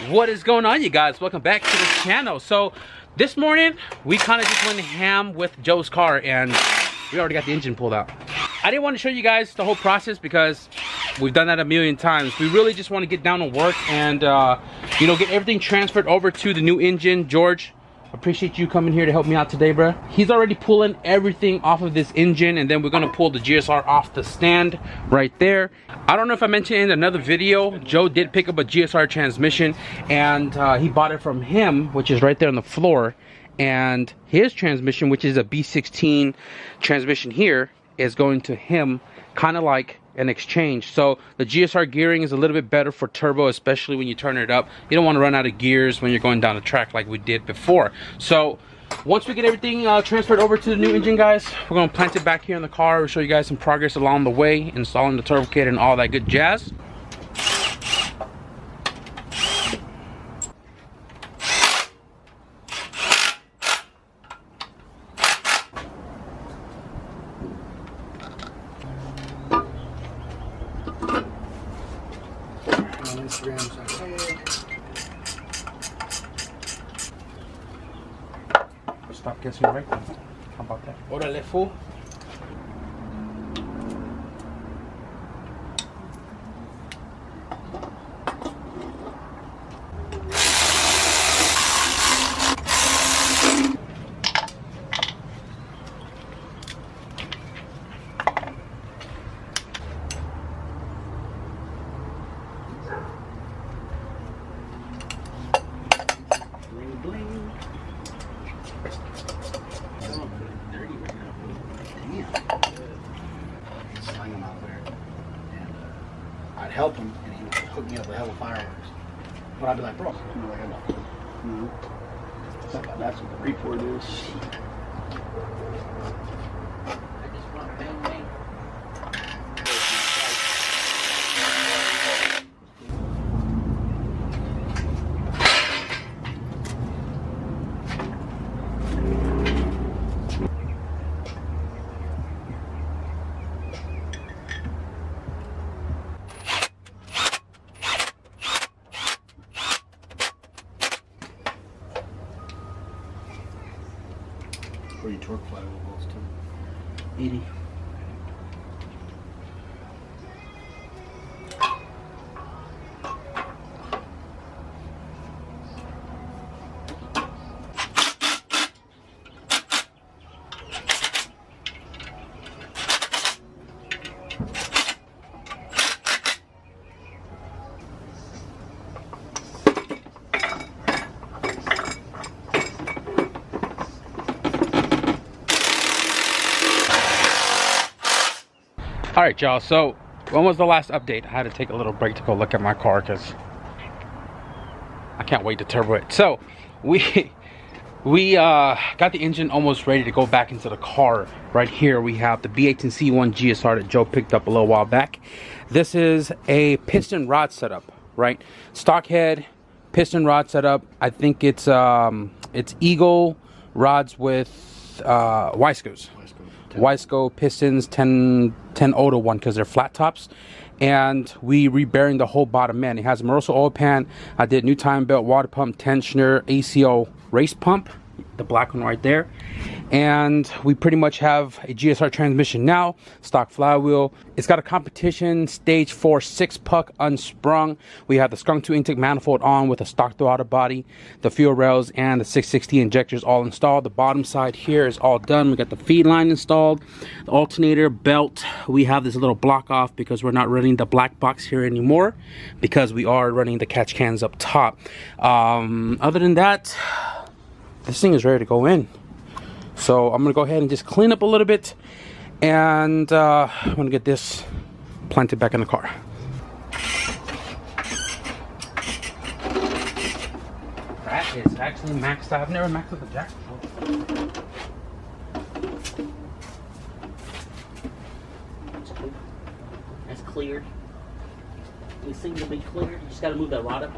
What is going on, you guys? Welcome back to the channel. So this morning we kind of just went ham with Joe's car and we already got the engine pulled out. I didn't want to show you guys the whole process because we've done that a million times. We really just want to get down to work and you know, get everything transferred over to the new engine. George, appreciate you coming here to help me out today, bro. He's already pulling everything off of this engine, and then we're gonna pull the GSR off the stand right there. I don't know if I mentioned in another video, Joe did pick up a GSR transmission, and he bought it from him, which is right there on the floor. And his transmission, which is a B16 transmission here, is going to him, kind of like an exchange. So the GSR gearing is a little bit better for turbo, especially when you turn it up. You don't want to run out of gears when you're going down the track like we did before. So once we get everything transferred over to the new engine, guys, we're going to plant it back here in the car. We'll show you guys some progress along the way, installing the turbo kit and all that good jazz. Stop guessing right now. How about that? Órale, fool. I'd help him, and he would hook me up with hella fireworks. But I'd be like, bro, you know, like I know. That's what the report is. Where you torque flywheel goes to? 80. All right, y'all, so when was the last update? I had to take a little break to go look at my car because I can't wait to turbo it. So we got the engine almost ready to go back into the car. Right here we have the B18C1 GSR that Joe picked up a little while back. This is a piston rod setup, right? Stock head, piston rod setup. I think it's Eagle rods with Y-screws. Y-scope pistons 10-0-1 because they're flat tops, and we rebearing the whole bottom end. It has a Moroso oil pan. I did new time belt, water pump, tensioner, ACO race pump, the black one right there, and we pretty much have a GSR transmission now, stock flywheel. It's got a competition stage 4 6-puck unsprung. We have the skunk 2 intake manifold on with a stock throttle body, the fuel rails and the 660 injectors all installed. The bottom side here is all done. We got the feed line installed, the alternator belt. We have this little block off because we're not running the black box here anymore because we are running the catch cans up top. Other than that, this thing is ready to go in. So I'm gonna go ahead and just clean up a little bit, and I'm gonna get this planted back in the car. That is actually maxed out. I've never maxed out the jack before. That's cleared. These things will be cleared. You just gotta move that rod up.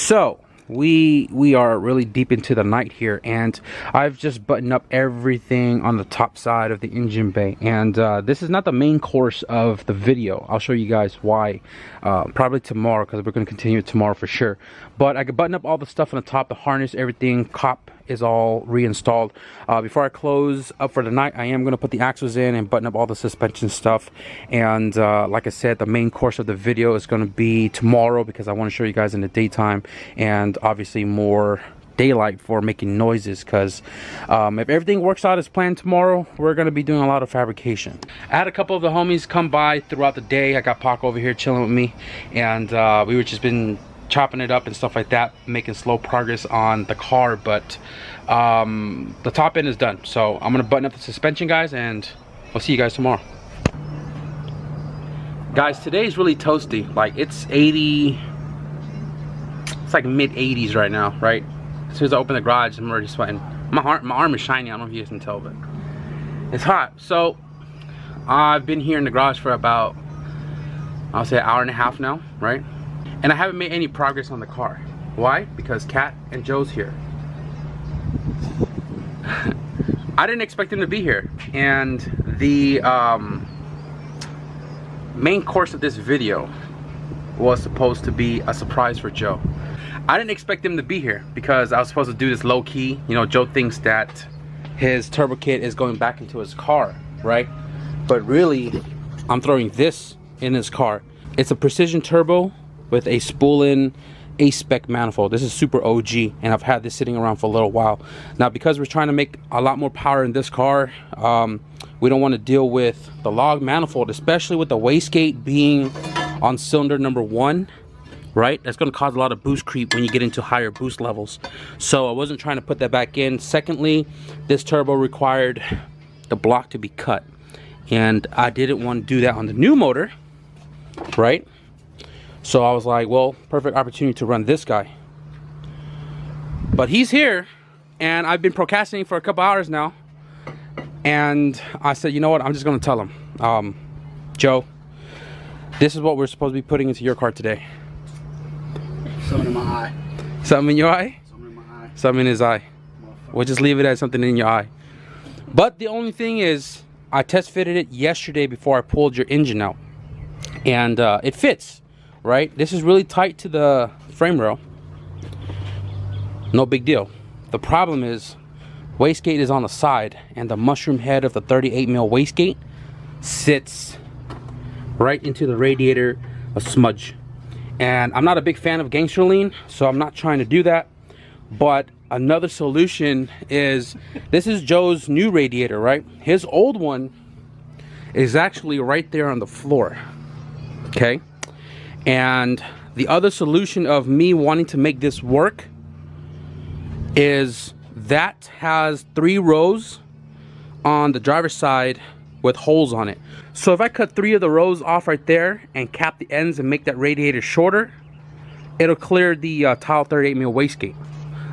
So we are really deep into the night here, and I've just buttoned up everything on the top side of the engine bay, and this is not the main course of the video. I'll show you guys why probably tomorrow, because we're going to continue it tomorrow for sure. But I could button up all the stuff on the top, the harness, everything. Cop is all reinstalled. Before I close up for the night, I am going to put the axles in and button up all the suspension stuff. And like I said, the main course of the video is going to be tomorrow, because I want to show you guys in the daytime, and obviously more daylight for making noises, because if everything works out as planned tomorrow, we're going to be doing a lot of fabrication. I had a couple of the homies come by throughout the day. I got Pac over here chilling with me, and we were just been chopping it up and stuff like that, making slow progress on the car. But the top end is done, so I'm gonna button up the suspension, guys, and I'll see you guys tomorrow. Guys, today is really toasty. Like, it's 80, it's like mid 80s right now, right? As soon as I open the garage, I'm already sweating. My arm is shiny. I don't know if you guys can tell, but it's hot. So I've been here in the garage for about, I'll say, an hour and a half now, right? And I haven't made any progress on the car. Why? Because Kat and Joe's here. I didn't expect them to be here. And the main course of this video was supposed to be a surprise for Joe. I didn't expect them to be here because I was supposed to do this low key. You know, Joe thinks that his turbo kit is going back into his car, right? But really, I'm throwing this in his car. It's a precision turbo with a spool-in A-spec manifold. This is super OG, and I've had this sitting around for a little while. Now, because we're trying to make a lot more power in this car, we don't want to deal with the log manifold, especially with the wastegate being on cylinder number 1, right? That's going to cause a lot of boost creep when you get into higher boost levels. So I wasn't trying to put that back in. Secondly, this turbo required the block to be cut, and I didn't want to do that on the new motor, right? So I was like, well, perfect opportunity to run this guy. But he's here, and I've been procrastinating for a couple hours now. And I said, you know what? I'm just going to tell him, Joe, this is what we're supposed to be putting into your car today. Something in my eye. Something in your eye? Something in my eye. Something in his eye. We'll just leave it as something in your eye. But the only thing is, I test fitted it yesterday before I pulled your engine out. And it fits. Right, this is really tight to the frame rail. No big deal. The problem is wastegate is on the side, and the mushroom head of the 38mm wastegate sits right into the radiator, a smudge. And I'm not a big fan of gangster lean, so I'm not trying to do that. But another solution is, this is Joe's new radiator, right? His old one is actually right there on the floor. Okay. And the other solution of me wanting to make this work is that has 3 rows on the driver's side with holes on it. So if I cut 3 of the rows off right there and cap the ends and make that radiator shorter, it'll clear the tile 38mm wastegate.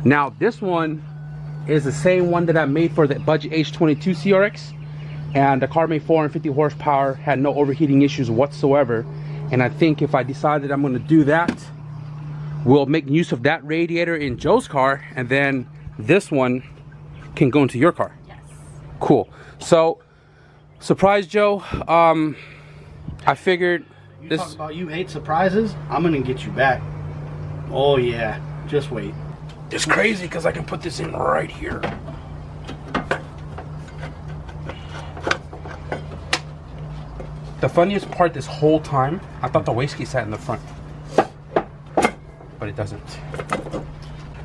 Now this one is the same one that I made for the budget H22 CRX, and the car made 450 horsepower, had no overheating issues whatsoever. And I think if I decide that I'm going to do that, we'll make use of that radiator in Joe's car, and then this one can go into your car. Yes. Cool. So, surprise, Joe. I figured You this. talk about you hate surprises. I'm gonna get you back. Oh yeah, just wait. It's crazy because I can put this in right here. The funniest part this whole time, I thought the wastegate sat in the front, but it doesn't.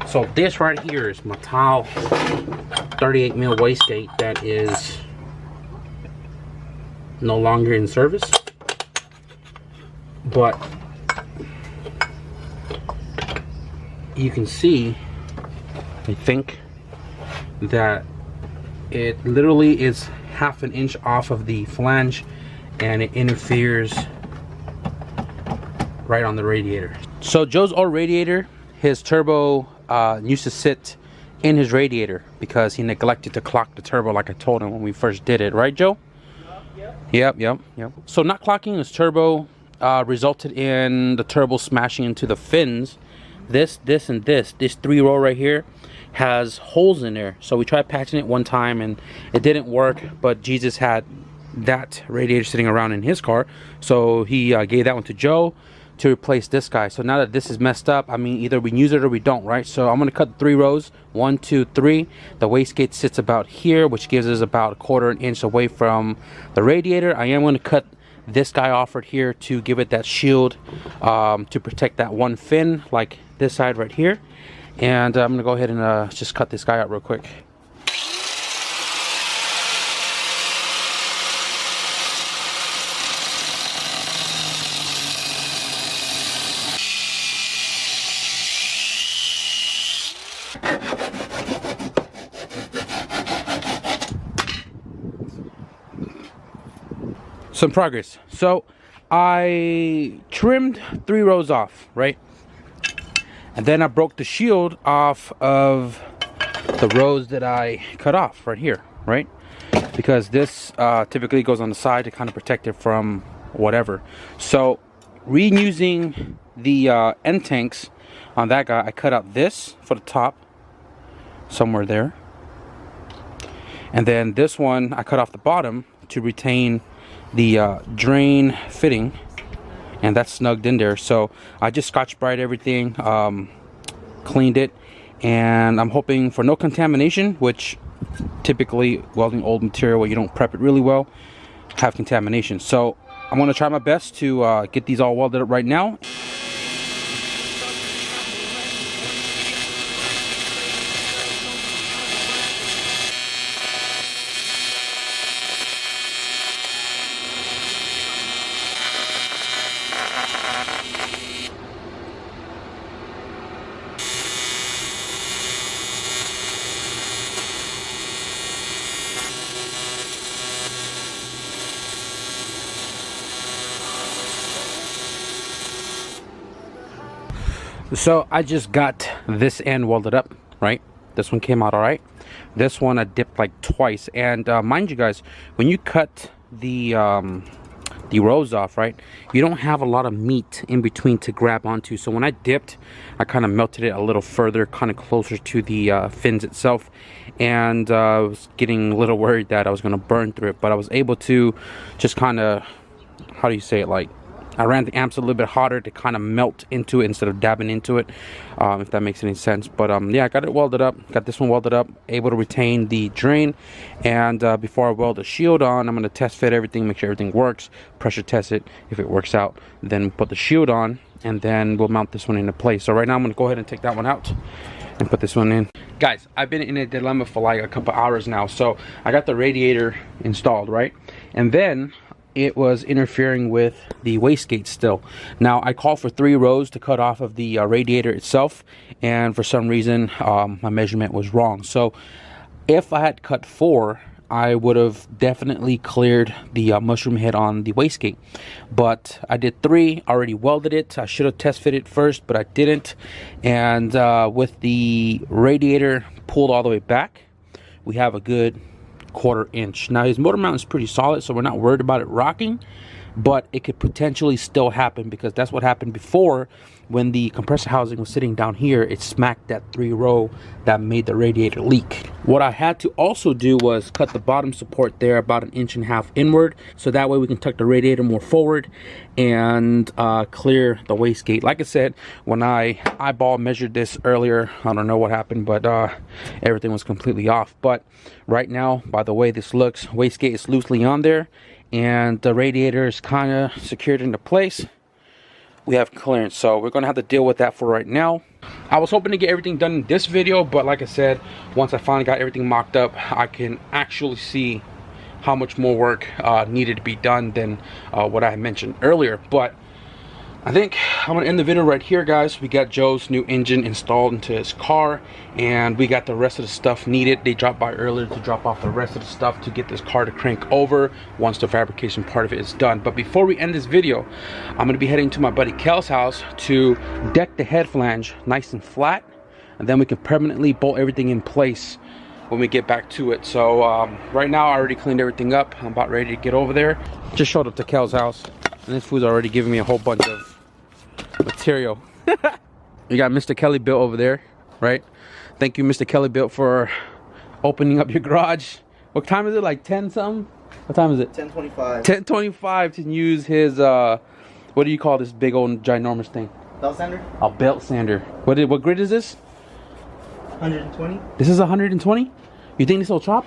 So this right here is my tile 38mm wastegate that is no longer in service, but you can see, I think, that it literally is half an inch off of the flange, and it interferes right on the radiator. So Joe's old radiator, his turbo used to sit in his radiator because he neglected to clock the turbo like I told him when we first did it, right Joe? Yep. So not clocking his turbo resulted in the turbo smashing into the fins, this, and this 3-row right here has holes in there. So we tried patching it one time and it didn't work, but Jesus had that radiator sitting around in his car, so he gave that one to Joe to replace this guy. So now that this is messed up, I mean, either we use it or we don't, right? So I'm gonna cut 3 rows, 1, 2, 3. The wastegate sits about here, which gives us about 1/4 inch away from the radiator. I am gonna cut this guy off right here to give it that shield to protect that one fin, like this side right here. And I'm gonna go ahead and just cut this guy out real quick. Some progress. So I trimmed 3 rows off, right? And then I broke the shield off of the rows that I cut off right here, right? Because this typically goes on the side to kind of protect it from whatever. So reusing the end tanks on that guy, I cut out this for the top, somewhere there. And then this one, I cut off the bottom to retain the drain fitting, and that's snugged in there. So I just Scotch-Brite everything, cleaned it, and I'm hoping for no contamination, which typically welding old material where you don't prep it really well have contamination. So I'm going to try my best to get these all welded up right now. So I just got this end welded up, right? This one came out all right. This one I dipped like twice, and mind you guys, when you cut the rows off, right, you don't have a lot of meat in between to grab onto. So when I dipped, I kind of melted it a little further, kind of closer to the fins itself, and I was getting a little worried that I was going to burn through it, but I was able to just kind of, how do you say it, like, I ran the amps a little bit hotter to kind of melt into it instead of dabbing into it, if that makes any sense. But yeah, I got it welded up, got this one welded up, able to retain the drain. And before I weld the shield on, I'm going to test fit everything, make sure everything works, pressure test it. If it works out, then put the shield on, and then we'll mount this one into place. So right now I'm going to go ahead and take that one out and put this one in. Guys, I've been in a dilemma for like a couple hours now. So I got the radiator installed, right? And then it was interfering with the wastegate still. Now I called for 3 rows to cut off of the radiator itself, and for some reason my measurement was wrong. So if I had cut 4, I would have definitely cleared the mushroom head on the wastegate, but I did 3, already welded it. I should have test fitted first, but I didn't. And with the radiator pulled all the way back, we have a good 1/4 inch. Now his motor mount is pretty solid, so we're not worried about it rocking, but it could potentially still happen, because that's what happened before when the compressor housing was sitting down here. It smacked that 3-row that made the radiator leak. What I had to also do was cut the bottom support there about 1.5 inches inward, so that way we can tuck the radiator more forward and clear the wastegate. Like I said, when I eyeball measured this earlier, I don't know what happened, but everything was completely off. But right now, by the way this looks, wastegate is loosely on there, and the radiator is kind of secured into place. We have clearance, so we're gonna have to deal with that for right now. I was hoping to get everything done in this video, but like I said, once I finally got everything mocked up, I can actually see how much more work needed to be done than what I had mentioned earlier. But I think I'm gonna end the video right here, guys. We got Joe's new engine installed into his car, and we got the rest of the stuff needed. They dropped by earlier to drop off the rest of the stuff to get this car to crank over once the fabrication part of it is done. But before we end this video, I'm gonna be heading to my buddy Kel's house to deck the head flange nice and flat, and then we can permanently bolt everything in place when we get back to it. So right now I already cleaned everything up. I'm about ready to get over there. Just showed up to Kel's house, and this food's already giving me a whole bunch of material. You got Mr. Kelly Built over there, right? Thank you, Mr. Kelly Built, for opening up your garage. What time is it? Like 10 something? What time is it? 10:25. 10:25 to use his what do you call this big old ginormous thing? Belt sander? A belt sander. What grit is this? 120. This is 120? You think this will chop?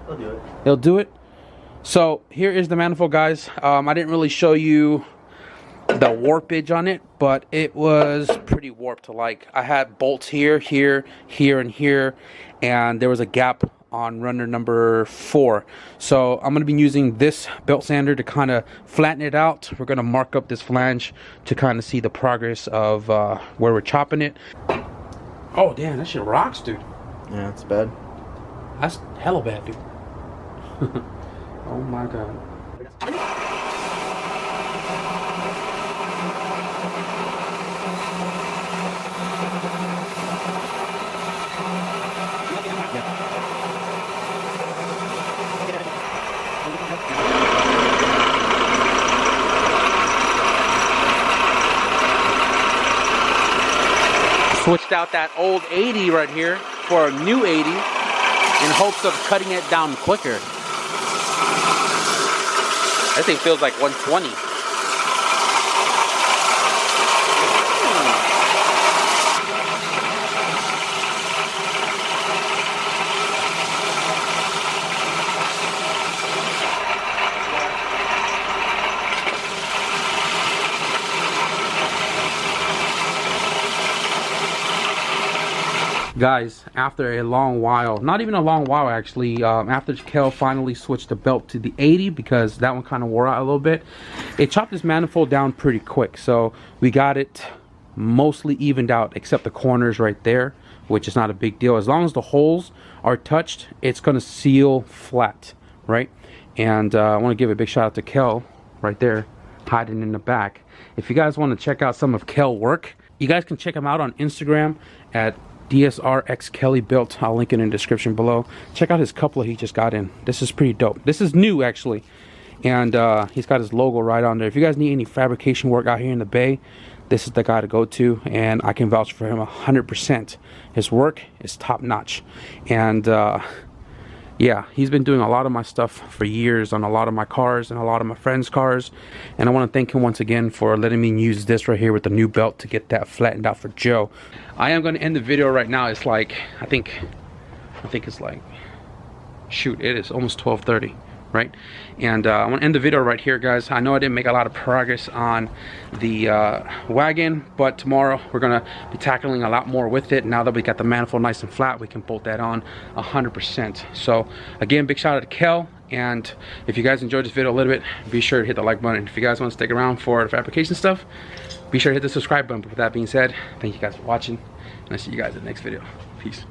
I'll do it. It'll do it. So here is the manifold, guys. I didn't really show you the warpage on it, but it was pretty warped. Like, I had bolts here, here, here, and here, and there was a gap on runner number 4. So I'm going to be using this belt sander to kind of flatten it out. We're going to mark up this flange to kind of see the progress of where we're chopping it. Oh damn, that shit rocks, dude. Yeah, it's bad. That's hella bad, dude. Oh my god. Switched out that old 80 right here for a new 80 in hopes of cutting it down quicker. That thing feels like 120. Guys, after a long while, not even a long while actually, after Kel finally switched the belt to the 80 because that one kind of wore out a little bit, it chopped this manifold down pretty quick. So we got it mostly evened out except the corners right there, which is not a big deal. As long as the holes are touched, it's going to seal flat, right? And I want to give a big shout out to Kel right there, hiding in the back. If you guys want to check out some of Kel's work, you guys can check him out on Instagram at DSRX Kelly Built. I'll link it in the description below. Check out his coupler he just got in. This is pretty dope. This is new actually, and he's got his logo right on there. If you guys need any fabrication work out here in the Bay, this is the guy to go to, and I can vouch for him 100%. His work is top notch, and yeah, he's been doing a lot of my stuff for years on a lot of my cars and a lot of my friends' cars. And I want to thank him once again for letting me use this right here with the new belt to get that flattened out for Joe. I am going to end the video right now. It's like, I think it's like, shoot, it is almost 12:30, right? And I want to end the video right here, guys. I know I didn't make a lot of progress on the wagon, but tomorrow we're going to be tackling a lot more with it. Now that we got the manifold nice and flat, we can bolt that on 100%. So again, big shout out to Kel. And if you guys enjoyed this video a little bit, be sure to hit the like button. If you guys want to stick around for the fabrication stuff, be sure to hit the subscribe button. But with that being said, thank you guys for watching, and I'll see you guys in the next video. Peace.